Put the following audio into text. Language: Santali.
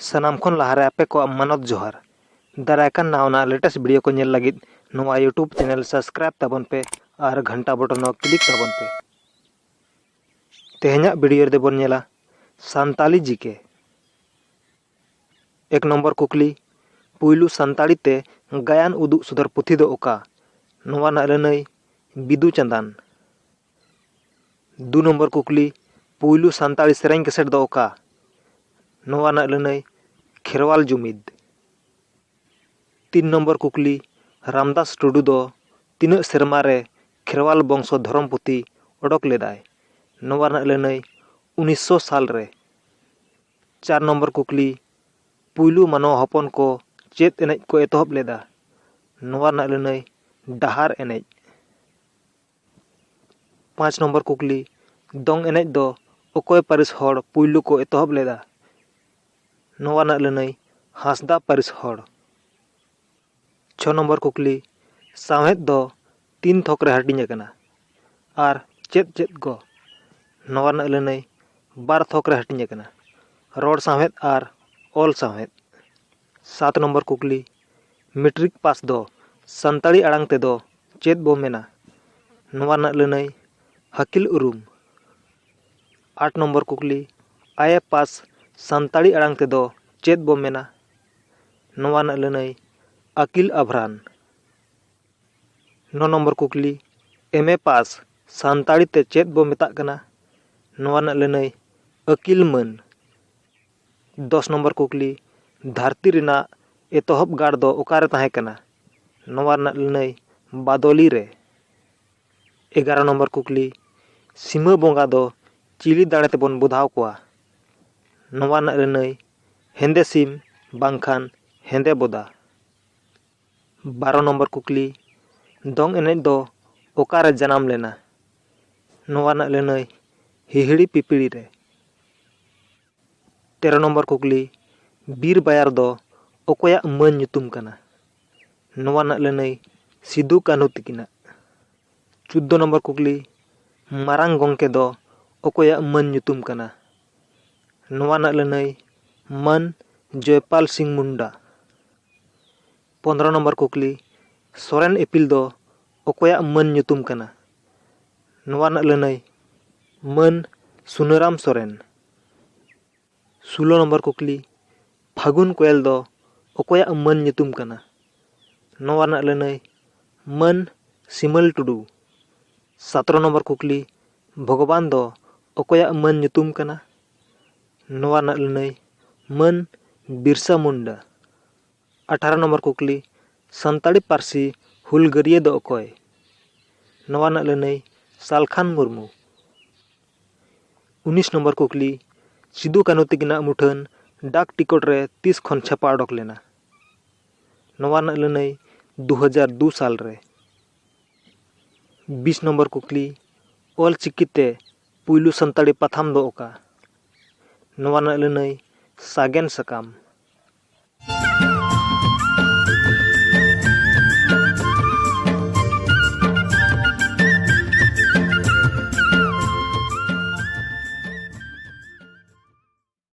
ᱥᱟᱱᱟᱢ ᱠᱷᱚᱱ ᱞᱟᱦᱟᱨᱮ ᱟᱯᱮ ᱠᱚᱣᱟᱜ ᱢᱟᱱᱚᱛ ᱡᱚᱦᱟᱨ ᱫᱟᱨᱟᱭᱠᱟᱱ ᱱᱟᱣᱟ ᱞᱮᱴᱮᱥᱴ ᱵᱷᱤᱰᱤᱭᱳ ᱠᱚ ᱧᱮᱞ ᱞᱟᱹᱜᱤᱫ ᱱᱚᱣᱟ YouTube ᱪᱮᱱᱮᱞ ᱥᱟᱵᱥᱠᱨᱟइब ᱛᱟᱵᱚᱱ ᱯᱮ ᱟᱨ ᱜᱷᱟᱱᱴᱟ ᱵᱚᱴᱚᱱ ᱦᱚᱸ ᱠᱞᱤᱠ ᱛᱟᱵᱚᱱ ᱯᱮ। ᱛᱮᱦᱮᱧᱟᱜ ᱵᱷᱤᱰᱤᱭᱳ ᱨᱮᱫᱚ ᱵᱚᱱ ᱧᱮᱞᱟ ᱥᱟᱱᱛᱟᱞᱤ ᱡᱤके। 1 नंबर कुकली पुयलु सानताड़ी ते गायन उदुग सुदर पुथी दो ओका नोवा ना लनई बिदु चंदान। 2 नंबर कुकली पुयलु सानताड़ी सेरेंग केसेट दो ओका नोवा ना लनई खेरवाल जुमिद। 3 नंबर कुकली रामदास टुडू दो तीन सेरमा रे खेरवाल बंशो धर्म पुथी ओडक लेदाय नोवा ना लनई 1900 साल रे। 4 नंबर कुकली पुयलु मानो हपन को चेत एनेज को एतहब लेदा नोवा ना लनई डाहार एनेज। 5 नंबर कुकली दोंग एनेज दो ओकोय पारिस हड़ पुयलु को एतहब लेदा नोवा ना लनई हांसदा पारिस हड़। 6 नंबर कुकली सावेद दो 3 थोक रे हाटिंग अकना आर चेत चेत गो नोवा ना लनई 12 थोक रे हाटिंग अकना रोड सावेद आर ऑल सावेद। 7 नंबर कुकली मैट्रिक पास दो संताड़ी आड़ांग ते दो चेत बो मेना नोवा ना लनई हकील उरुम। 8 नंबर कुकली आए पास संताड़ी आड़ांग ते दो चेत बो मेना नोवा ना लनई अकील अभरान। 9 नंबर कुकली एमए पास संताड़ी ते चेत बो मेता कना नोवा ना लनई अकील मन। 10 नंबर कुकली धरती रिना एतहब गाड़ दो ओकारे ताहे कना नोवा ना लनई बादोली रे। 11 नंबर कुकली सीमा बोंगा दो चिली दाड़े तेबन बुधाव कोआ नोवा ना लनई हेंदे सीम बांखान हेंदे बोदा। 12 नंबर कुकली दोंग एनेज दो ओकारे जनाम लेना नोवा ना लनई हिहिड़ी पिपिड़ी रे। 13 नंबर कुकली बीर बायर दो ओकोया मन nyutum कना नोवा ना लनई सिदु कान्हू तिकिना। 14 नंबर कुकली मारांग गोंके दो ओकोया मन nyutum कना नोवा ना लनई मन जयपाल सिंह मुंडा। 15 नंबर कुकली सोरेन एपिल दो ओकोया मन nyutum कना नोवा ना लनई मन सुनराम सोरेन। 16 नंबर कुकली फागुन कोयल दो ओकोया मन nyutum कना नोवा ना लनई मन सिमल टुडू। 17 नंबर कुकली भगवान दो ओकोया मन nyutum कना नोवा ना लनई मन बिरसा मुंडा। 18 नंबर कुकली संताड़ी पारसी हुलगरिये दो ओकोय नोवा ना लनई सालखान मुर्मू। 19 नंबर कुकली सिदु कान्हू तिकिना मुठन डाक टिकट रे 30 खन छापा ओडक लेना नोवा ना लनई 2002 साल रे। 20 नंबर कुकली ऑल चिकिते पुयलु संताड़ी पाथाम दो ओका नोवा ना लनई सागेन सकाम।